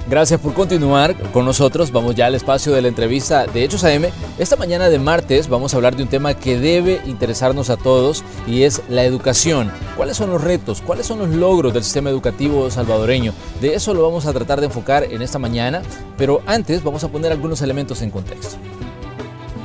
Gracias por continuar con nosotros. Vamos ya al espacio de la entrevista de Hechos AM. Esta mañana de martes vamos a hablar de un tema que debe interesarnos a todos y es la educación. ¿Cuáles son los retos? ¿Cuáles son los logros del sistema educativo salvadoreño? De eso lo vamos a tratar de enfocar en esta mañana, pero antes vamos a poner algunos elementos en contexto.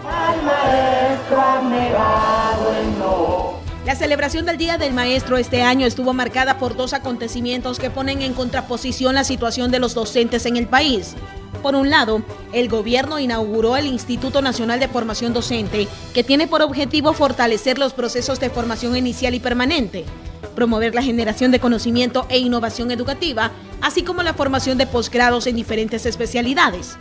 Al maestro abnegado el no. La celebración del Día del Maestro este año estuvo marcada por dos acontecimientos que ponen en contraposición la situación de los docentes en el país. Por un lado, el gobierno inauguró el Instituto Nacional de Formación Docente, que tiene por objetivo fortalecer los procesos de formación inicial y permanente, promover la generación de conocimiento e innovación educativa, así como la formación de posgrados en diferentes especialidades.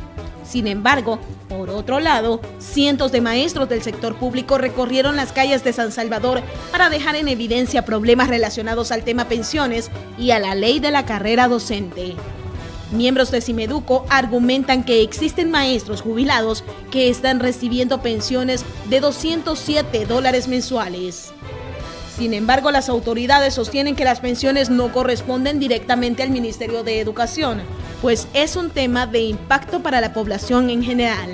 Sin embargo, por otro lado, cientos de maestros del sector público recorrieron las calles de San Salvador para dejar en evidencia problemas relacionados al tema pensiones y a la ley de la carrera docente. Miembros de Cimeduco argumentan que existen maestros jubilados que están recibiendo pensiones de $207 mensuales. Sin embargo, las autoridades sostienen que las pensiones no corresponden directamente al Ministerio de Educación, pues es un tema de impacto para la población en general.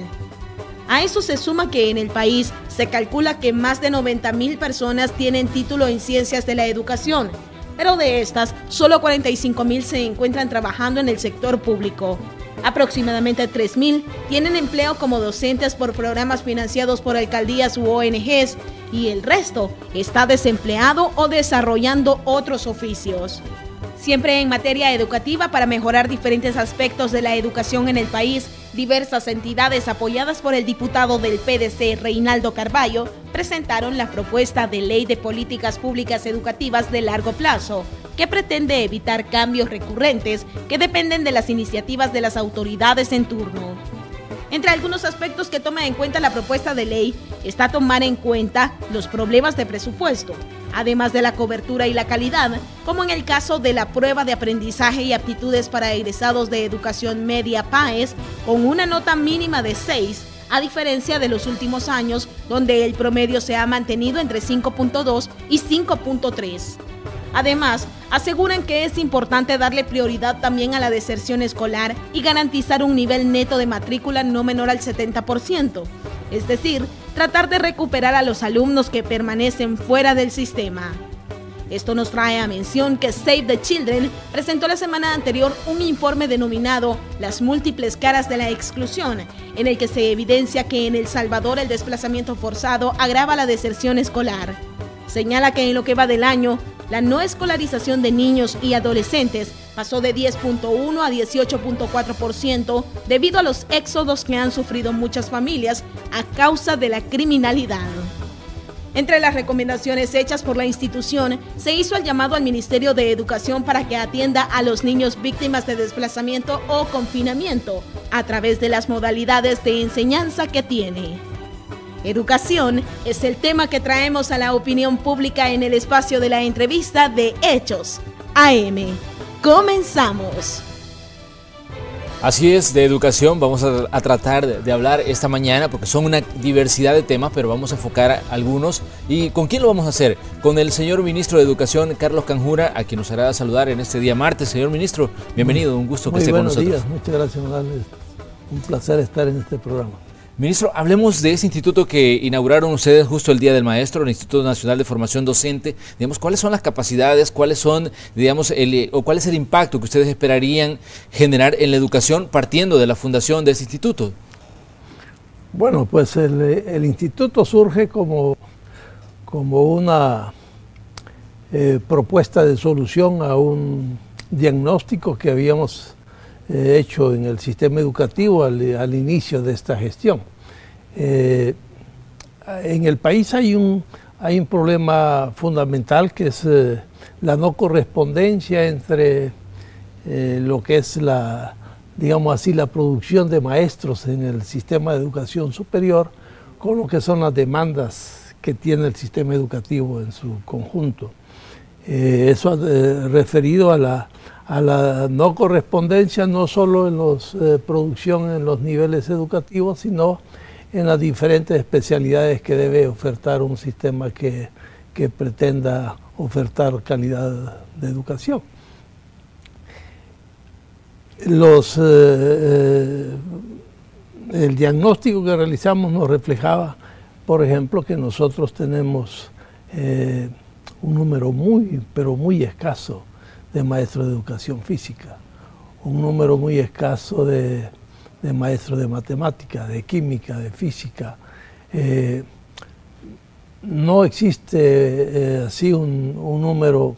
A eso se suma que en el país se calcula que más de 90,000 personas tienen título en ciencias de la educación, pero de estas, solo 45,000 se encuentran trabajando en el sector público. Aproximadamente 3,000 tienen empleo como docentes por programas financiados por alcaldías u ONGs y el resto está desempleado o desarrollando otros oficios. Siempre en materia educativa, para mejorar diferentes aspectos de la educación en el país, diversas entidades apoyadas por el diputado del PDC, Reinaldo Carballo, presentaron la propuesta de Ley de Políticas Públicas Educativas de Largo Plazo, que pretende evitar cambios recurrentes que dependen de las iniciativas de las autoridades en turno. Entre algunos aspectos que toma en cuenta la propuesta de ley está tomar en cuenta los problemas de presupuesto, además de la cobertura y la calidad, como en el caso de la prueba de aprendizaje y aptitudes para egresados de educación media PAES, con una nota mínima de 6, a diferencia de los últimos años, donde el promedio se ha mantenido entre 5.2 y 5.3. Además, aseguran que es importante darle prioridad también a la deserción escolar y garantizar un nivel neto de matrícula no menor al 70%, es decir, tratar de recuperar a los alumnos que permanecen fuera del sistema. Esto nos trae a mención que Save the Children presentó la semana anterior un informe denominado Las múltiples caras de la exclusión, en el que se evidencia que en El Salvador el desplazamiento forzado agrava la deserción escolar. Señala que en lo que va del año, la no escolarización de niños y adolescentes pasó de 10.1 a 18.4% debido a los éxodos que han sufrido muchas familias a causa de la criminalidad. Entre las recomendaciones hechas por la institución, se hizo el llamado al Ministerio de Educación para que atienda a los niños víctimas de desplazamiento o confinamiento a través de las modalidades de enseñanza que tiene. Educación es el tema que traemos a la opinión pública en el espacio de la entrevista de Hechos AM. ¡Comenzamos! Así es, de educación vamos a tratar de hablar esta mañana porque son una diversidad de temas, pero vamos a enfocar algunos. ¿Y con quién lo vamos a hacer? Con el señor ministro de Educación, Carlos Canjura, a quien nos hará saludar en este día martes. Señor ministro, bienvenido, un gusto que esté con nosotros. Buenos días, muchas gracias, Morales. Un placer estar en este programa. Ministro, hablemos de ese instituto que inauguraron ustedes justo el Día del Maestro, el Instituto Nacional de Formación Docente. Digamos, ¿cuáles son las capacidades, cuáles son, digamos, cuál es el impacto que ustedes esperarían generar en la educación partiendo de la fundación de ese instituto? Bueno, pues el instituto surge como una propuesta de solución a un diagnóstico que habíamos hecho en el sistema educativo al inicio de esta gestión. En el país hay un problema fundamental que es la no correspondencia entre lo que es digamos así, la producción de maestros en el sistema de educación superior con lo que son las demandas que tiene el sistema educativo en su conjunto. Eso referido a la no correspondencia no solo en la producción en los niveles educativos, sino en las diferentes especialidades que debe ofertar un sistema que pretenda ofertar calidad de educación. El diagnóstico que realizamos nos reflejaba, por ejemplo, que nosotros tenemos un número pero muy escaso de maestros de educación física, un número muy escaso de maestros de matemática, de química, de física. No existe así un número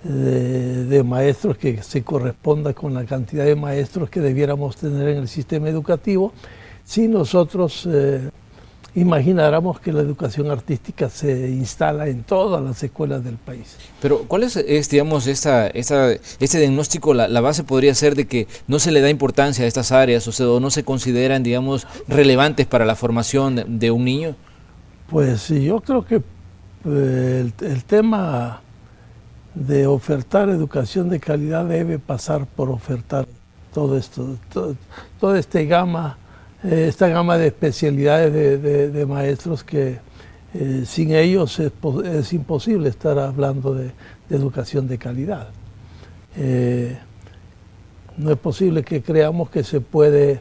de maestros que se corresponda con la cantidad de maestros que debiéramos tener en el sistema educativo si nosotros imagináramos que la educación artística se instala en todas las escuelas del país. Pero ¿cuál es digamos, este diagnóstico? La base podría ser de que no se le da importancia a estas áreas, o sea, o no se consideran, digamos, relevantes para la formación de un niño. Pues yo creo que el tema de ofertar educación de calidad debe pasar por ofertar todo esto, toda esta gama de especialidades de maestros que sin ellos es imposible estar hablando de educación de calidad. No es posible que creamos que se puede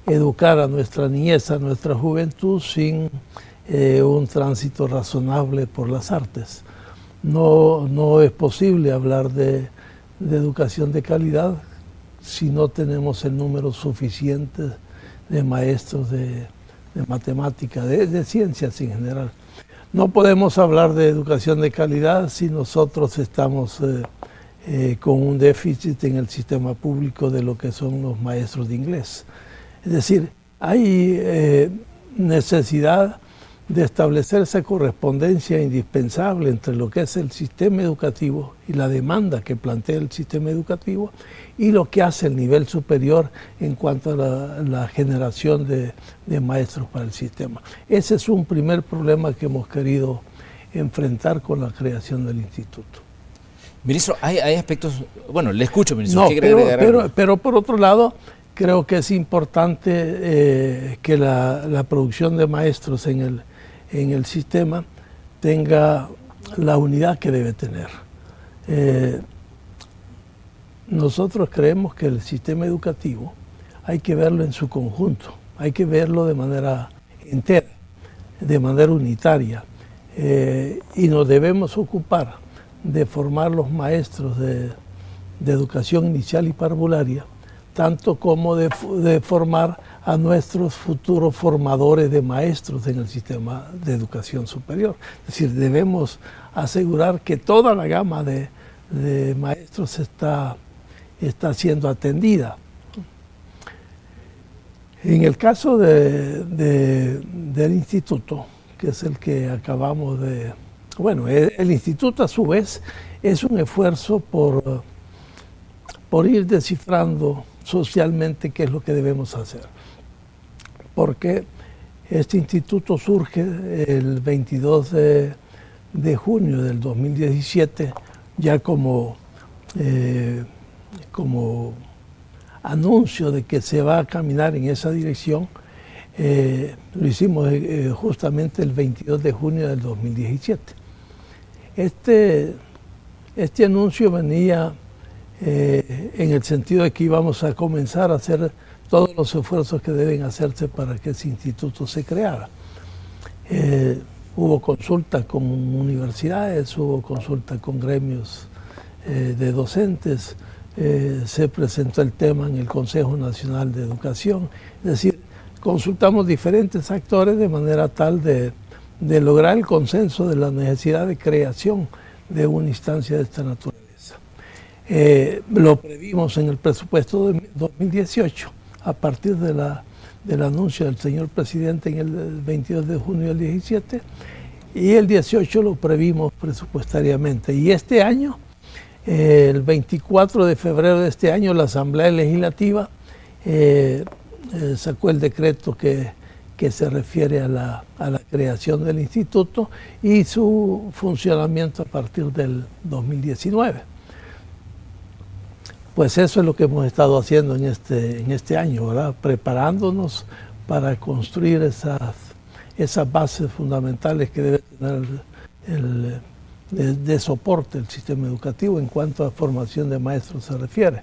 educar a nuestra niñez, a nuestra juventud sin un tránsito razonable por las artes. No es posible hablar de educación de calidad si no tenemos el número suficiente de maestros de matemática, de ciencias en general. No podemos hablar de educación de calidad si nosotros estamos con un déficit en el sistema público de lo que son los maestros de inglés. Es decir, hay necesidad de establecer esa correspondencia indispensable entre lo que es el sistema educativo y la demanda que plantea el sistema educativo y lo que hace el nivel superior en cuanto a la generación de maestros para el sistema. Ese es un primer problema que hemos querido enfrentar con la creación del instituto. Ministro, hay aspectos, bueno, le escucho, ministro. No, pero por otro lado, creo que es importante que la producción de maestros en el sistema tenga la unidad que debe tener. Nosotros creemos que el sistema educativo hay que verlo en su conjunto, hay que verlo de manera entera, de manera unitaria, y nos debemos ocupar de formar los maestros de educación inicial y parvularia, tanto como de formar a nuestros futuros formadores de maestros en el sistema de educación superior. Es decir, debemos asegurar que toda la gama de maestros está siendo atendida. En el caso del instituto, que es el que acabamos de... Bueno, el instituto a su vez es un esfuerzo por ir descifrando socialmente qué es lo que debemos hacer. Porque este instituto surge el 22 de junio del 2017, ya como anuncio de que se va a caminar en esa dirección. Lo hicimos justamente el 22 de junio del 2017. Este anuncio venía en el sentido de que íbamos a comenzar a hacer todos los esfuerzos que deben hacerse para que ese instituto se creara. Hubo consultas con universidades, hubo consultas con gremios de docentes, se presentó el tema en el Consejo Nacional de Educación, es decir, consultamos diferentes actores de manera tal de lograr el consenso de la necesidad de creación de una instancia de esta naturaleza. Lo previmos en el presupuesto de 2018, a partir del anuncio del señor presidente en el 22 de junio del 17, y el 18 lo previmos presupuestariamente. Y este año, el 24 de febrero de este año, la Asamblea Legislativa sacó el decreto que se refiere a la creación del instituto y su funcionamiento a partir del 2019. Pues eso es lo que hemos estado haciendo en este año, ¿verdad? Preparándonos para construir esas bases fundamentales que debe tener de soporte el sistema educativo en cuanto a formación de maestros se refiere.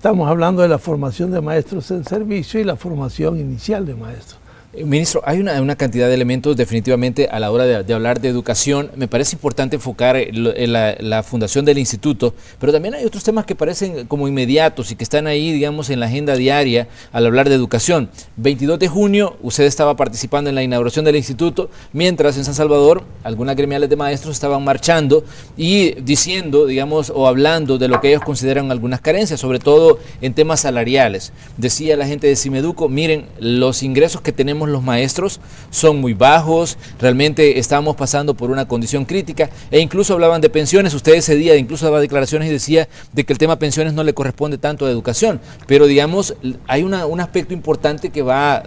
estamos hablando de la formación de maestros en servicio y la formación inicial de maestros. Ministro, hay una cantidad de elementos definitivamente a la hora de hablar de educación. Me parece importante enfocar la fundación del instituto, pero también hay otros temas que parecen como inmediatos y que están ahí, digamos, en la agenda diaria al hablar de educación. 22 de junio, usted estaba participando en la inauguración del instituto, mientras en San Salvador algunas gremiales de maestros estaban marchando y diciendo, digamos, o hablando de lo que ellos consideran algunas carencias, sobre todo en temas salariales. Decía la gente de Cimeduco, miren, los ingresos que tenemos los maestros son muy bajos, realmente estamos pasando por una condición crítica, e incluso hablaban de pensiones. Usted ese día incluso daba declaraciones y decía de que el tema pensiones no le corresponde tanto a educación, pero digamos hay un aspecto importante que va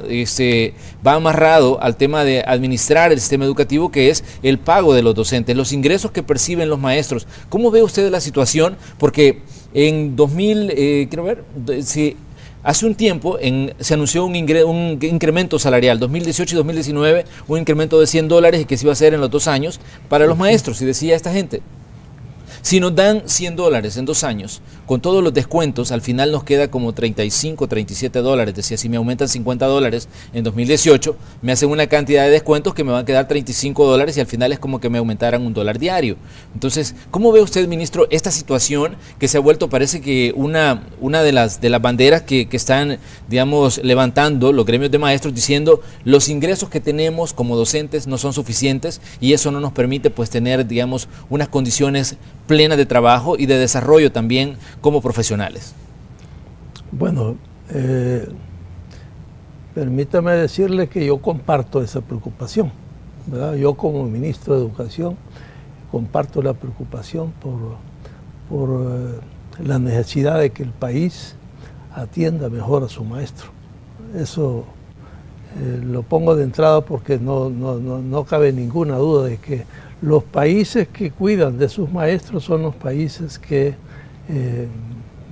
amarrado al tema de administrar el sistema educativo, que es el pago de los docentes, los ingresos que perciben los maestros. ¿Cómo ve usted la situación? Porque en 2000, quiero ver, si hace un tiempo se anunció un incremento salarial, 2018 y 2019, un incremento de $100 y que se iba a hacer en los 2 años para los maestros. Y decía esta gente, si nos dan $100 en 2 años, con todos los descuentos, al final nos queda como $35, $37. Decía, si me aumentan $50 en 2018, me hacen una cantidad de descuentos que me van a quedar $35 y al final es como que me aumentaran $1 diario. Entonces, ¿cómo ve usted, ministro, esta situación que se ha vuelto, parece que una de las banderas que están, digamos, levantando los gremios de maestros, diciendo los ingresos que tenemos como docentes no son suficientes y eso no nos permite pues tener, digamos, unas condiciones plenas de trabajo y de desarrollo también como profesionales? Bueno, permítame decirle que yo comparto esa preocupación, ¿verdad? Yo como ministro de Educación comparto la preocupación por la necesidad de que el país atienda mejor a su maestro. Eso lo pongo de entrada porque no cabe ninguna duda de que los países que cuidan de sus maestros son los países que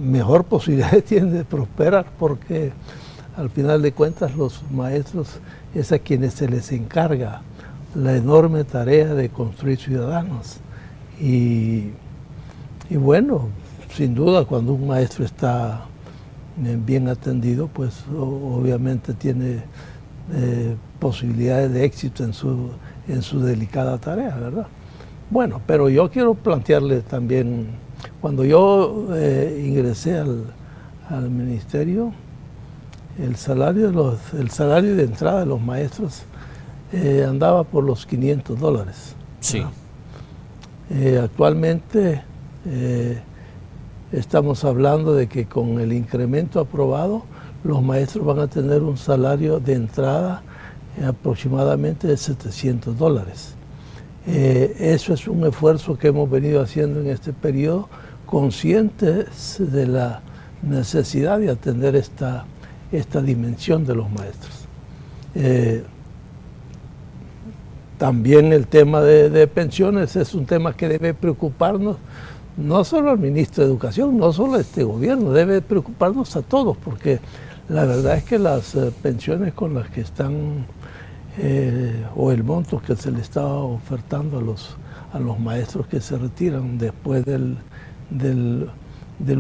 mejor posibilidades tienen de prosperar, porque al final de cuentas los maestros es a quienes se les encarga la enorme tarea de construir ciudadanos. Y bueno, sin duda cuando un maestro está bien atendido, pues obviamente tiene posibilidades de éxito en su delicada tarea, ¿verdad? Bueno, pero yo quiero plantearle también, cuando yo ingresé al ministerio, el salario de entrada de los maestros andaba por los $500. Sí. Actualmente estamos hablando de que con el incremento aprobado, los maestros van a tener un salario de entrada aproximadamente de $700. Eso es un esfuerzo que hemos venido haciendo en este periodo, conscientes de la necesidad de atender esta dimensión de los maestros. También el tema de pensiones es un tema que debe preocuparnos, no solo al ministro de Educación, no solo a este gobierno, debe preocuparnos a todos, porque la verdad es que las pensiones con las que están, o el monto que se le está ofertando a los maestros que se retiran después del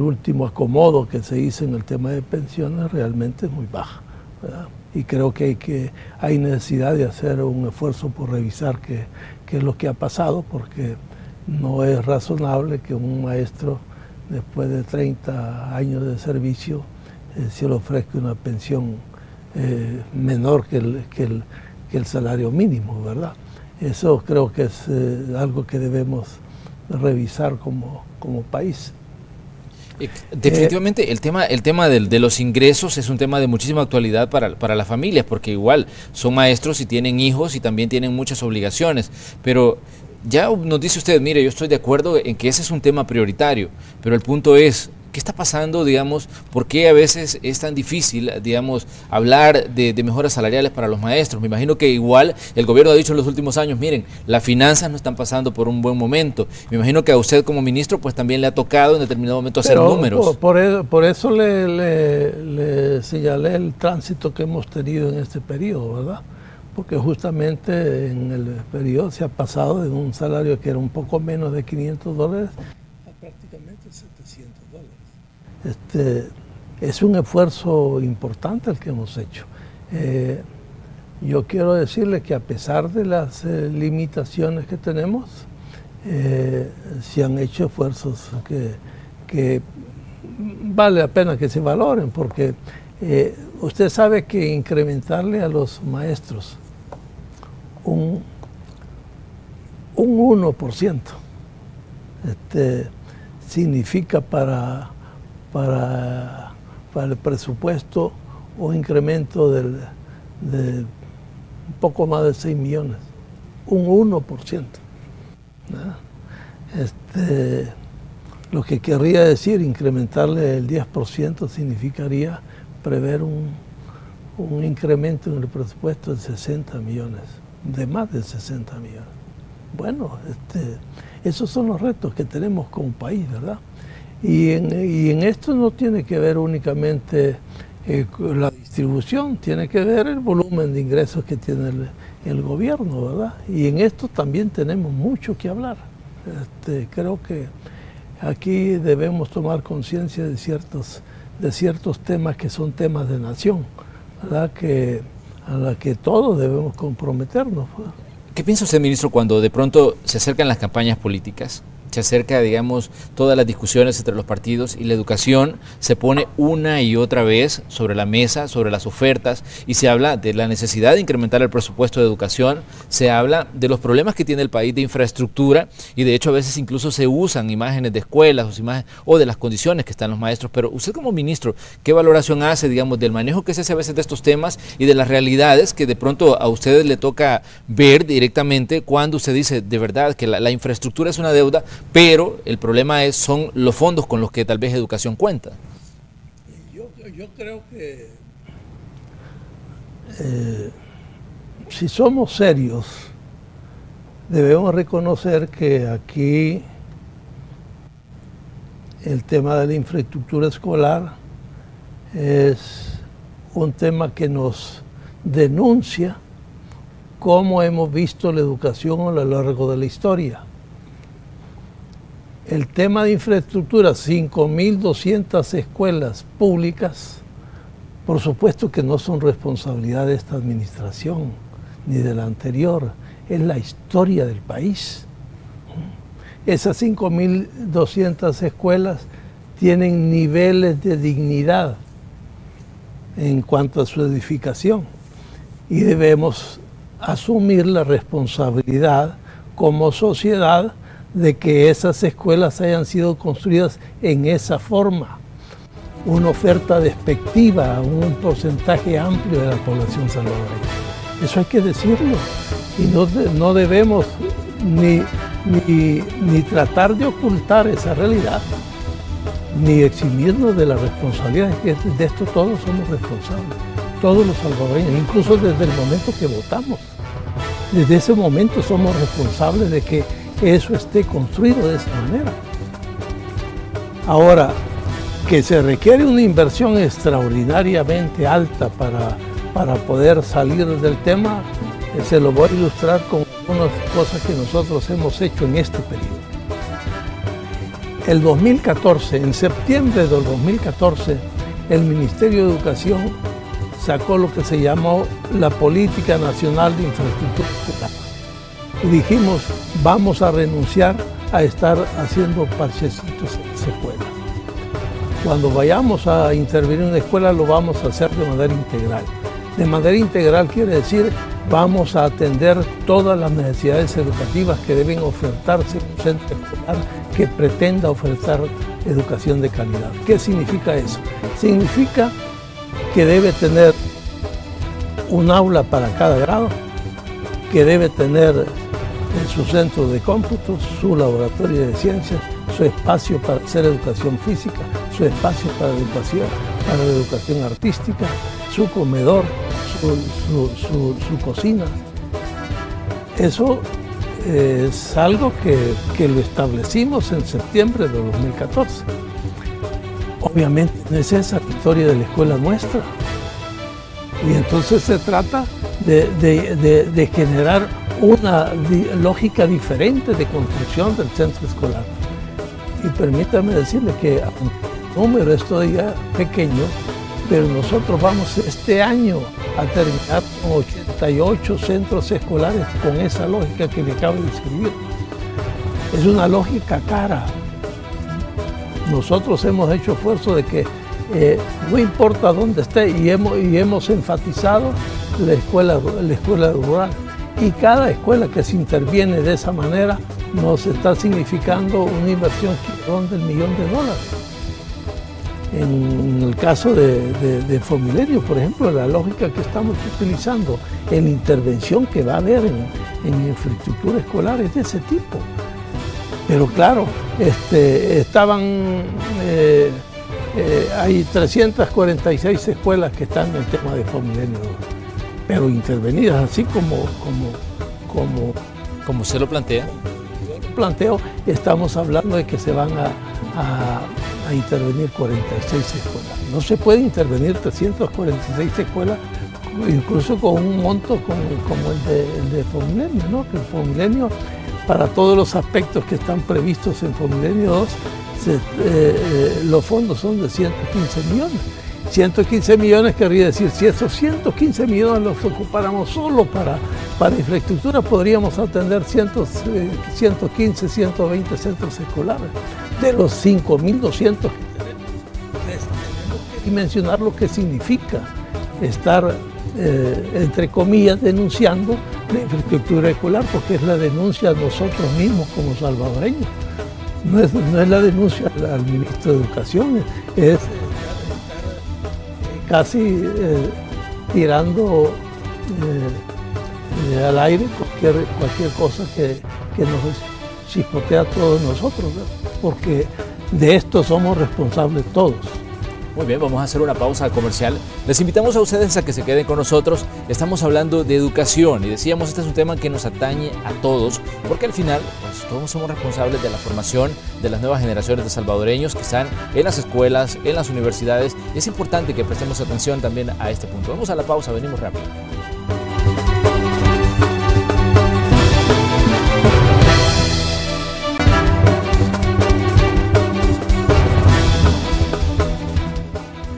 último acomodo que se hizo en el tema de pensiones, realmente es muy baja, ¿verdad? Y creo que hay necesidad de hacer un esfuerzo por revisar qué es lo que ha pasado, porque no es razonable que un maestro después de 30 años de servicio se le ofrezca una pensión menor que el salario mínimo, ¿verdad? Eso creo que es algo que debemos revisar como país. Definitivamente el tema de los ingresos es un tema de muchísima actualidad para las familias, porque igual son maestros y tienen hijos y también tienen muchas obligaciones, pero ya nos dice usted, mire, yo estoy de acuerdo en que ese es un tema prioritario, pero el punto es, ¿qué está pasando, digamos? ¿Por qué a veces es tan difícil, digamos, hablar de mejoras salariales para los maestros? Me imagino que igual el gobierno ha dicho en los últimos años, miren, las finanzas no están pasando por un buen momento. Me imagino que a usted como ministro pues también le ha tocado en determinado momento hacer números. Por eso le señalé el tránsito que hemos tenido en este periodo, ¿verdad? Porque justamente en el periodo se ha pasado de un salario que era un poco menos de $500 a prácticamente $700. es un esfuerzo importante el que hemos hecho. Yo quiero decirle que a pesar de las limitaciones que tenemos, se han hecho esfuerzos que vale la pena que se valoren, porque usted sabe que incrementarle a los maestros un 1% significa para el presupuesto un incremento de un poco más de 6 millones, un 1%. Lo que querría decir, incrementarle el 10% significaría prever un incremento en el presupuesto de 60 millones, de más de 60 millones. Bueno, esos son los retos que tenemos como país, ¿verdad? Y en esto no tiene que ver únicamente la distribución, tiene que ver el volumen de ingresos que tiene el gobierno, ¿verdad? Y en esto también tenemos mucho que hablar. Creo que aquí debemos tomar conciencia de ciertos temas que son temas de nación, ¿verdad? A la que todos debemos comprometernos, ¿verdad? ¿Qué piensa usted, ministro, cuando de pronto se acercan las campañas políticas? Se acerca, digamos, todas las discusiones entre los partidos y la educación se pone una y otra vez sobre la mesa, sobre las ofertas, y se habla de la necesidad de incrementar el presupuesto de educación, se habla de los problemas que tiene el país de infraestructura, y de hecho a veces incluso se usan imágenes de escuelas o de las condiciones que están los maestros. Pero usted como ministro, ¿qué valoración hace, digamos, del manejo que se hace a veces de estos temas y de las realidades que de pronto a ustedes le toca ver directamente cuando usted dice de verdad que la infraestructura es una deuda, pero el problema son los fondos con los que tal vez educación cuenta? Yo creo que si somos serios, debemos reconocer que aquí el tema de la infraestructura escolar es un tema que nos denuncia cómo hemos visto la educación a lo largo de la historia. El tema de infraestructura, 5.200 escuelas públicas, por supuesto que no son responsabilidad de esta administración ni de la anterior, es la historia del país. Esas 5.200 escuelas tienen niveles de dignidad en cuanto a su edificación y debemos asumir la responsabilidad como sociedad de que esas escuelas hayan sido construidas en esa forma, una oferta despectiva a un porcentaje amplio de la población salvadoreña. Eso hay que decirlo, y no debemos ni tratar de ocultar esa realidad, ni eximirnos de la responsabilidad. De esto todos somos responsables, todos los salvadoreños, incluso desde el momento que votamos. Desde ese momento somos responsables de que eso esté construido de esa manera. Ahora, que se requiere una inversión extraordinariamente alta para poder salir del tema, se lo voy a ilustrar con unas cosas que nosotros hemos hecho en este periodo. El 2014, en septiembre del 2014, el Ministerio de Educación sacó lo que se llamó la Política Nacional de Infraestructura Escolar. Y dijimos, vamos a renunciar a estar haciendo parchecitos en escuelas. Cuando vayamos a intervenir en una escuela, lo vamos a hacer de manera integral. De manera integral quiere decir, vamos a atender todas las necesidades educativas que deben ofertarse en un centro escolar que pretenda ofertar educación de calidad. ¿Qué significa eso? Significa que debe tener un aula para cada grado, que debe tener su centro de cómputo, su laboratorio de ciencias, su espacio para hacer educación física, su espacio para la educación artística, su comedor, su cocina. Eso es algo que lo establecimos en septiembre de 2014. Obviamente no es esa la historia de la escuela nuestra. Y entonces se trata de generar una lógica diferente de construcción del centro escolar. Y permítame decirle que número es todavía pequeño, pero nosotros vamos este año a terminar con 88 centros escolares con esa lógica que le acabo de describir. Es una lógica cara. Nosotros hemos hecho esfuerzo de que no importa dónde esté, y hemos enfatizado la escuela rural. Y cada escuela que se interviene de esa manera nos está significando una inversión que ronda $1 millón. En el caso de Fomilenio, por ejemplo, la lógica que estamos utilizando en la intervención que va a haber en infraestructura escolar es de ese tipo. Pero claro, hay 346 escuelas que están en el tema de Fomilenio, pero intervenidas así como se lo plantea. Estamos hablando de que se van a intervenir 46 escuelas. No se puede intervenir 346 escuelas, incluso con un monto como el de Fomilenio, ¿no? Que el Fomilenio, para todos los aspectos que están previstos en Fomilenio 2, los fondos son de 115 millones. 115 millones querría decir, si esos 115 millones los ocupáramos solo para infraestructura, podríamos atender 115, 120 centros escolares. De los 5.200 que tenemos, y mencionar lo que significa estar, entre comillas, denunciando la infraestructura escolar, porque es la denuncia a nosotros mismos como salvadoreños. No es la denuncia al ministro de Educación, es casi tirando al aire cualquier cosa que nos chispotea a todos nosotros, ¿verdad? Porque de esto somos responsables todos. Muy bien, vamos a hacer una pausa comercial. Les invitamos a ustedes a que se queden con nosotros. Estamos hablando de educación y decíamos, este es un tema que nos atañe a todos, porque al final pues, todos somos responsables de la formación de las nuevas generaciones de salvadoreños que están en las escuelas, en las universidades. Y es importante que prestemos atención también a este punto. Vamos a la pausa, venimos rápido.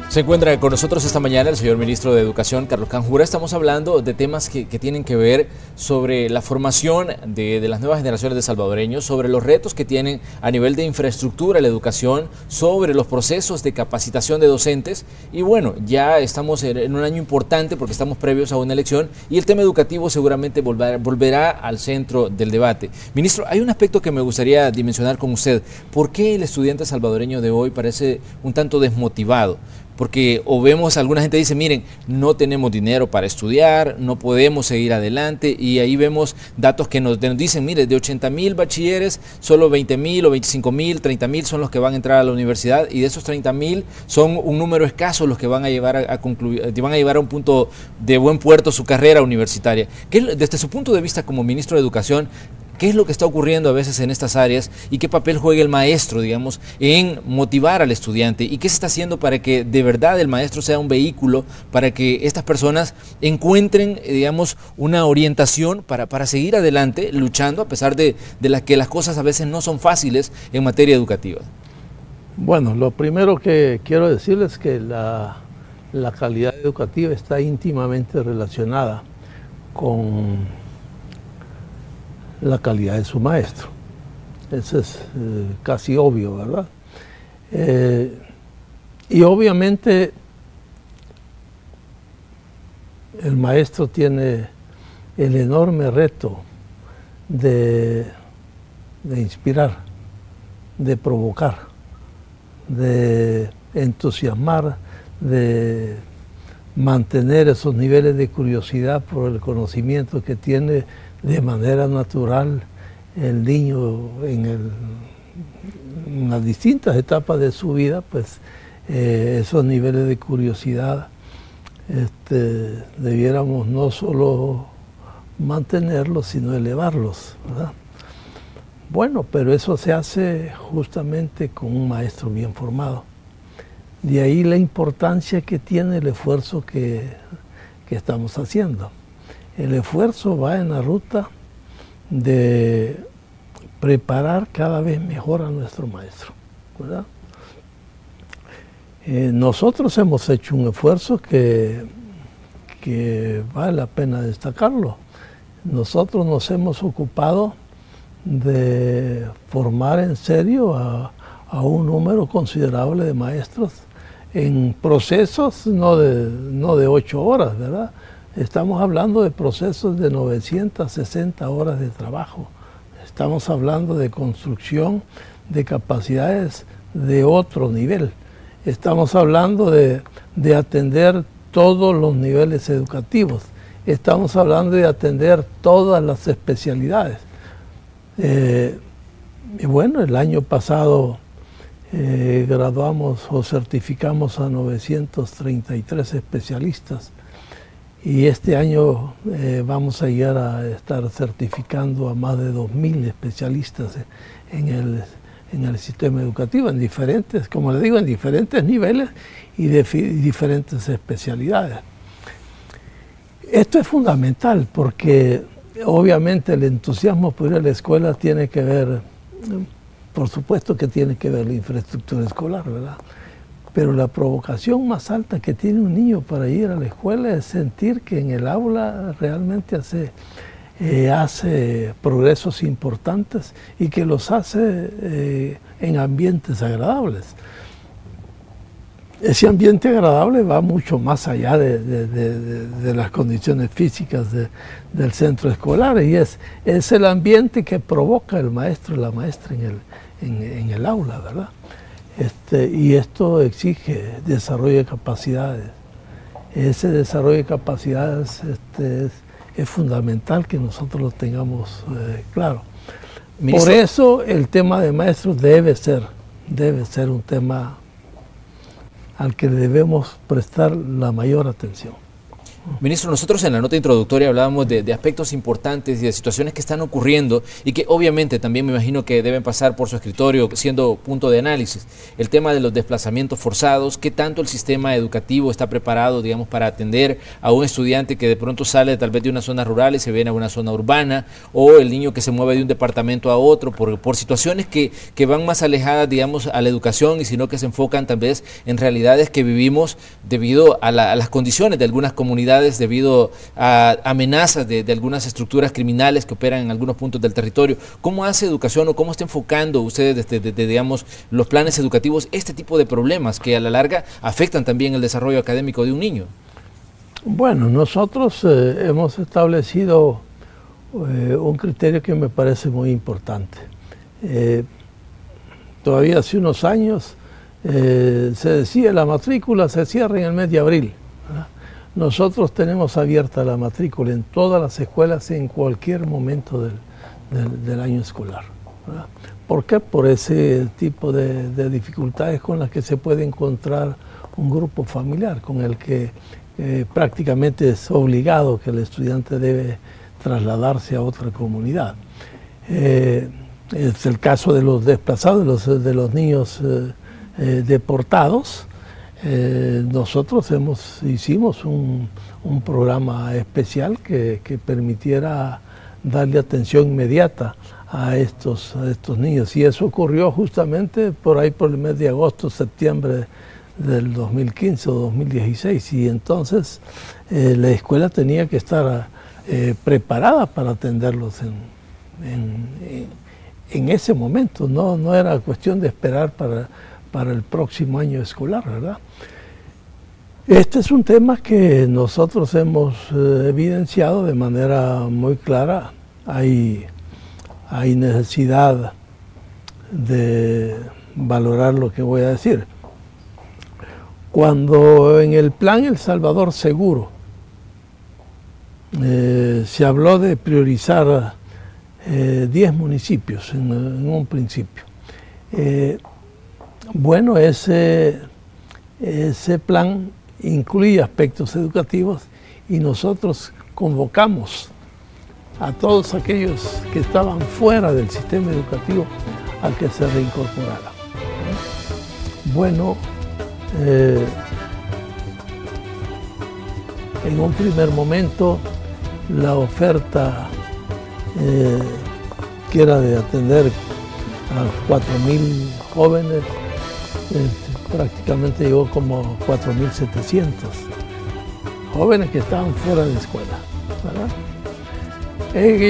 Se encuentra con nosotros esta mañana el señor ministro de Educación, Carlos Canjura. Estamos hablando de temas que tienen que ver sobre la formación de las nuevas generaciones de salvadoreños, sobre los retos que tienen a nivel de infraestructura la educación, sobre los procesos de capacitación de docentes. Y bueno, ya estamos en un año importante porque estamos previos a una elección y el tema educativo seguramente volverá al centro del debate. Ministro, hay un aspecto que me gustaría dimensionar con usted. ¿Por qué el estudiante salvadoreño de hoy parece un tanto desmotivado? Porque o vemos, alguna gente dice, miren, no tenemos dinero para estudiar, no podemos seguir adelante, y ahí vemos datos que nos dicen, mire, de 80.000 bachilleres, solo 20.000 o 25.000, 30.000 son los que van a entrar a la universidad, y de esos 30.000 son un número escaso los que van a llevar a concluir, van a llevar a un punto de buen puerto su carrera universitaria. Desde su punto de vista como ministro de Educación, ¿qué es lo que está ocurriendo a veces en estas áreas y qué papel juega el maestro, digamos, en motivar al estudiante? ¿Y qué se está haciendo para que de verdad el maestro sea un vehículo para que estas personas encuentren, digamos, una orientación para seguir adelante luchando a pesar de que las cosas a veces no son fáciles en materia educativa? Bueno, lo primero que quiero decirles es que la calidad educativa está íntimamente relacionada con la calidad de su maestro. Eso es casi obvio, ¿verdad? Y obviamente el maestro tiene el enorme reto de inspirar, de provocar, de entusiasmar, de mantener esos niveles de curiosidad por el conocimiento que tiene de manera natural el niño en las distintas etapas de su vida. Pues esos niveles de curiosidad debiéramos no solo mantenerlos, sino elevarlos, ¿verdad? Bueno, pero eso se hace justamente con un maestro bien formado. De ahí la importancia que tiene el esfuerzo que estamos haciendo. El esfuerzo va en la ruta de preparar cada vez mejor a nuestro maestro, ¿verdad? Nosotros hemos hecho un esfuerzo que vale la pena destacarlo. Nosotros nos hemos ocupado de formar en serio a un número considerable de maestros en procesos no de 8 horas, ¿verdad? Estamos hablando de procesos de 960 horas de trabajo. Estamos hablando de construcción de capacidades de otro nivel. Estamos hablando de atender todos los niveles educativos. Estamos hablando de atender todas las especialidades. Y bueno, el año pasado graduamos o certificamos a 933 especialistas y este año vamos a llegar a estar certificando a más de 2.000 especialistas en el sistema educativo, en diferentes, como les digo, en diferentes niveles y diferentes especialidades. Esto es fundamental porque obviamente el entusiasmo por ir a la escuela tiene que ver, por supuesto que tiene que ver la infraestructura escolar, ¿verdad? Pero la provocación más alta que tiene un niño para ir a la escuela es sentir que en el aula realmente hace progresos importantes y que los hace en ambientes agradables. Ese ambiente agradable va mucho más allá de las condiciones físicas del centro escolar y es el ambiente que provoca el maestro y la maestra en el aula, ¿verdad? Y esto exige desarrollo de capacidades. Ese desarrollo de capacidades es fundamental que nosotros lo tengamos claro. Ministro, por eso el tema de maestros debe ser un tema al que debemos prestar la mayor atención. Ministro, nosotros en la nota introductoria hablábamos de aspectos importantes y de situaciones que están ocurriendo y que obviamente también me imagino que deben pasar por su escritorio siendo punto de análisis. El tema de los desplazamientos forzados, qué tanto el sistema educativo está preparado, digamos, para atender a un estudiante que de pronto sale tal vez de una zona rural y se viene a una zona urbana, o el niño que se mueve de un departamento a otro por situaciones que van más alejadas, digamos, a la educación y sino que se enfocan tal vez en realidades que vivimos debido a las condiciones de algunas comunidades, debido a amenazas de algunas estructuras criminales que operan en algunos puntos del territorio. ¿Cómo hace educación o cómo está enfocando ustedes desde digamos, los planes educativos este tipo de problemas que a la larga afectan también el desarrollo académico de un niño? Bueno, nosotros hemos establecido un criterio que me parece muy importante. Todavía hace unos años se decía la matrícula se cierra en el mes de abril, ¿verdad? Nosotros tenemos abierta la matrícula en todas las escuelas en cualquier momento del año escolar, ¿verdad? ¿Por qué? Por ese tipo de dificultades con las que se puede encontrar un grupo familiar, con el que prácticamente es obligado que el estudiante debe trasladarse a otra comunidad. Es el caso de los desplazados, de los niños deportados. Nosotros hicimos un programa especial que permitiera darle atención inmediata a estos niños, y eso ocurrió justamente por ahí por el mes de agosto, septiembre del 2015 o 2016, y entonces la escuela tenía que estar preparada para atenderlos en ese momento. No era cuestión de esperar para el próximo año escolar, ¿verdad? Este es un tema que nosotros hemos evidenciado de manera muy clara. Hay necesidad de valorar lo que voy a decir. Cuando en el plan El Salvador Seguro se habló de priorizar 10 municipios en un principio, bueno, ese plan incluye aspectos educativos y nosotros convocamos a todos aquellos que estaban fuera del sistema educativo a que se reincorporaran. Bueno, en un primer momento la oferta que era de atender a 4.000 jóvenes prácticamente llegó como 4.700 jóvenes que estaban fuera de escuela, ¿verdad?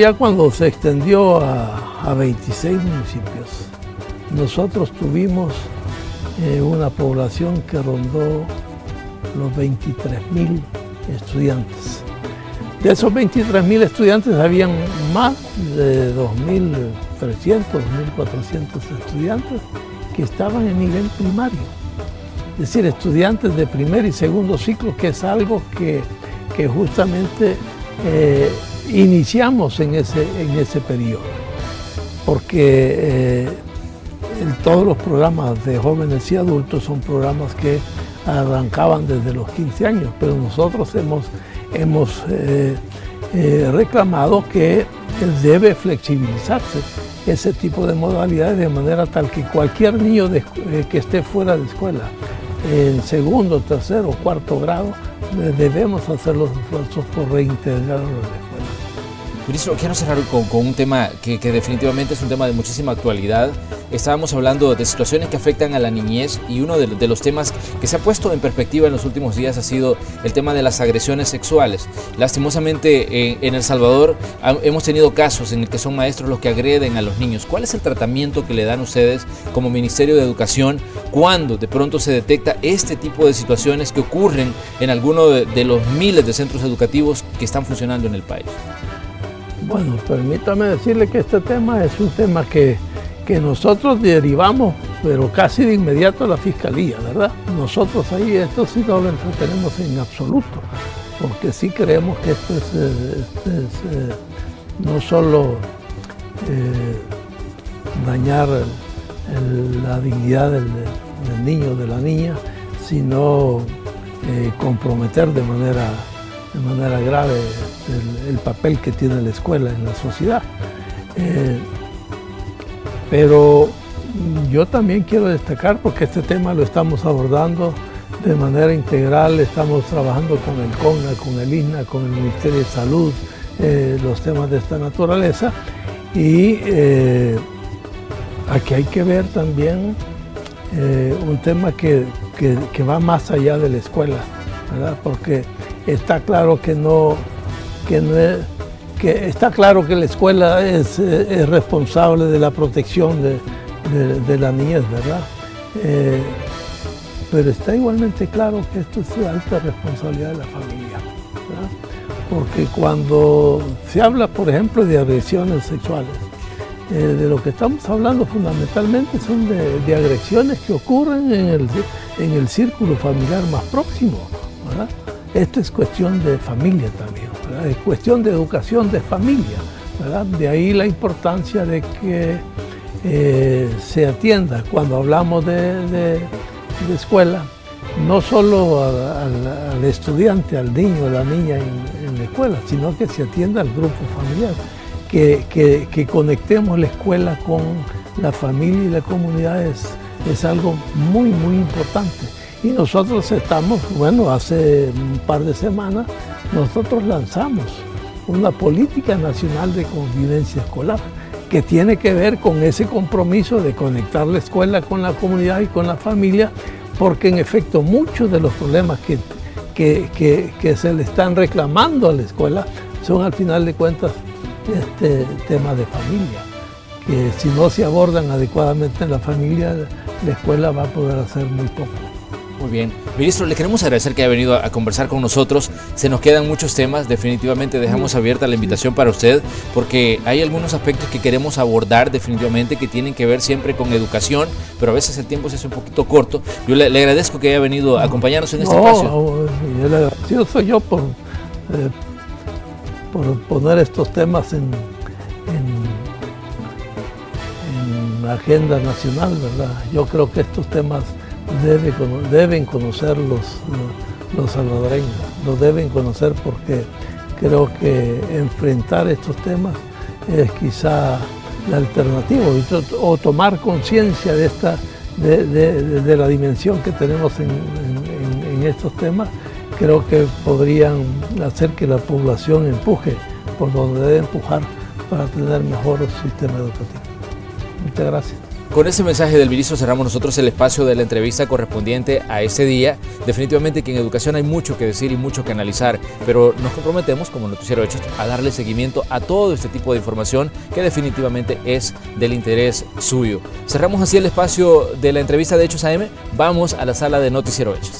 Ya cuando se extendió a 26 municipios, nosotros tuvimos una población que rondó los 23.000 estudiantes. De esos 23.000 estudiantes habían más de 2.300, 2.400 estudiantes que estaban en nivel primario. Es decir, estudiantes de primer y segundo ciclo, que es algo que justamente iniciamos en ese periodo. Porque todos los programas de jóvenes y adultos son programas que arrancaban desde los 15 años, pero nosotros hemos reclamado que debe flexibilizarse ese tipo de modalidades de manera tal que cualquier niño que esté fuera de escuela, en segundo, tercero o cuarto grado, debemos hacer los esfuerzos por reintegrarlo a la escuela. Ministro, quiero cerrar con un tema que definitivamente es un tema de muchísima actualidad. Estábamos hablando de situaciones que afectan a la niñez y uno de los temas que se ha puesto en perspectiva en los últimos días ha sido el tema de las agresiones sexuales. Lastimosamente en El Salvador hemos tenido casos en el que son maestros los que agreden a los niños. ¿Cuál es el tratamiento que le dan ustedes como Ministerio de Educación cuando de pronto se detecta este tipo de situaciones que ocurren en alguno de los miles de centros educativos que están funcionando en el país? Bueno, permítame decirle que este tema es un tema que nosotros derivamos, pero casi de inmediato a la Fiscalía, ¿verdad? Nosotros ahí esto sí no lo entretenemos en absoluto, porque sí creemos que esto es no solo dañar la dignidad del niño o de la niña, sino comprometer de manera grave el papel que tiene la escuela en la sociedad. Pero yo también quiero destacar, porque este tema lo estamos abordando de manera integral, estamos trabajando con el CONA, con el INAH, con el Ministerio de Salud, los temas de esta naturaleza, y aquí hay que ver también un tema que va más allá de la escuela, ¿verdad? Porque está claro está claro que la escuela es responsable de la protección de la niñez, ¿verdad? Pero está igualmente claro que esto es de alta responsabilidad de la familia, ¿verdad? Porque cuando se habla, por ejemplo, de agresiones sexuales, de lo que estamos hablando fundamentalmente son de agresiones que ocurren en el círculo familiar más próximo, ¿verdad? Esto es cuestión de familia también, ¿verdad? Es cuestión de educación de familia, ¿verdad? De ahí la importancia de que se atienda cuando hablamos de escuela, no solo al estudiante, al niño o la niña en la escuela, sino que se atienda al grupo familiar, que conectemos la escuela con la familia y la comunidad es algo muy, muy importante. Y nosotros estamos, bueno, hace un par de semanas, nosotros lanzamos una política nacional de convivencia escolar que tiene que ver con ese compromiso de conectar la escuela con la comunidad y con la familia, porque en efecto muchos de los problemas que se le están reclamando a la escuela son al final de cuentas temas de familia, que si no se abordan adecuadamente en la familia, la escuela va a poder hacer muy poco. Muy bien. Ministro, le queremos agradecer que haya venido a conversar con nosotros. Se nos quedan muchos temas, definitivamente dejamos abierta la invitación para usted, porque hay algunos aspectos que queremos abordar definitivamente que tienen que ver siempre con educación, pero a veces el tiempo se hace un poquito corto. Yo le agradezco que haya venido a acompañarnos en este espacio. El agradecido soy yo por poner estos temas en la agenda nacional, ¿verdad? Yo creo que estos temas deben conocer los salvadoreños, los deben conocer, porque creo que enfrentar estos temas es quizá la alternativa, o tomar conciencia de la dimensión que tenemos en estos temas. Creo que podrían hacer que la población empuje por donde debe empujar para tener mejor sistema educativo. Muchas gracias. Con ese mensaje del ministro cerramos nosotros el espacio de la entrevista correspondiente a ese día. Definitivamente que en educación hay mucho que decir y mucho que analizar, pero nos comprometemos como Noticiero Hechos a darle seguimiento a todo este tipo de información que definitivamente es del interés suyo. Cerramos así el espacio de la entrevista de Hechos AM. Vamos a la sala de Noticiero Hechos.